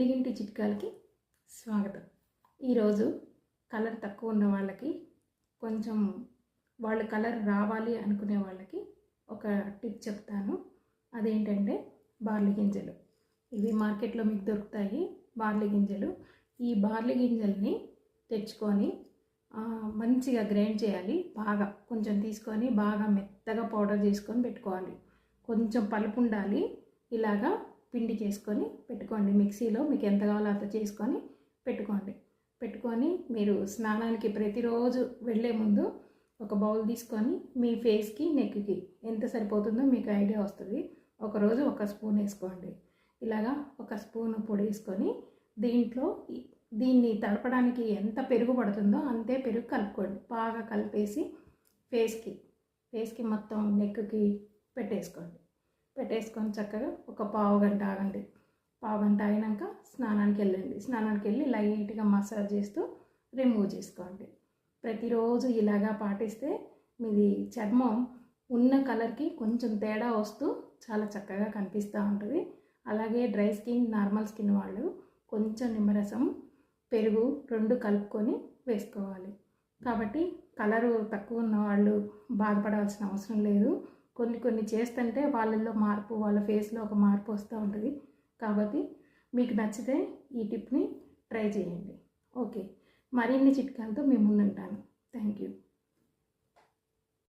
తెలుగింటి చిట్కాలకి స్వాగతం. ఈరోజు కలర్ తక్కువ ఉన్న వాళ్ళకి, కొంచెం వాళ్ళ కలర్ రావాలి అనుకునే వాళ్ళకి ఒక టిప్ చెప్తాను. అదేంటంటే బార్లీ గింజలు. ఇవి మార్కెట్లో మీకు దొరుకుతాయి బార్లీ గింజలు. ఈ బార్లీ గింజల్ని తెచ్చుకొని మంచిగా గ్రైండ్ చేయాలి. బాగా కొంచెం తీసుకొని బాగా మెత్తగా పౌడర్ చేసుకొని పెట్టుకోవాలి. కొంచెం పలుపు ఉండాలి. ఇలాగా పిండి చేసుకొని పెట్టుకోండి. మిక్సీలో మీకు ఎంత కావాలో అంత చేసుకొని పెట్టుకొని మీరు స్నానానికి ప్రతిరోజు వెళ్ళే ముందు ఒక బౌల్ తీసుకొని మీ ఫేస్కి నెక్కి ఎంత సరిపోతుందో మీకు ఐడియా వస్తుంది. ఒకరోజు ఒక స్పూన్ వేసుకోండి. ఇలాగా ఒక స్పూన్ పొడి వేసుకొని దీన్ని తడపడానికి ఎంత పెరుగు పడుతుందో అంతే పెరుగు కలుపుకోండి. బాగా కలిపేసి ఫేస్కి మొత్తం నెక్కి పెట్టేసుకొని చక్కగా ఒక పావు గంట ఆగండి. పావు గంట అయినాక స్నానానికి వెళ్ళి లైట్గా మసాజ్ చేస్తూ రిమూవ్ చేసుకోండి. ప్రతిరోజు ఇలాగా పాటిస్తే మీది చర్మం ఉన్న కలర్కి కొంచెం తేడా వస్తూ చాలా చక్కగా కనిపిస్తూ ఉంటుంది. అలాగే డ్రై స్కిన్, నార్మల్ స్కిన్ వాళ్ళు కొంచెం నిమ్మరసం, పెరుగు 2 కలుపుకొని వేసుకోవాలి. కాబట్టి కలరు తక్కువ ఉన్న వాళ్ళు బాధపడాల్సిన అవసరం లేదు. కొన్ని చేస్తుంటే వాళ్ళల్లో మార్పు, వాళ్ళ ఫేస్లో ఒక మార్పు వస్తూ ఉంటుంది. కాబట్టి మీకు నచ్చితే ఈ టిప్ని ట్రై చేయండి. ఓకే, మరిన్ని చిట్కాలతో మీ ముందుంటాను. Thank you.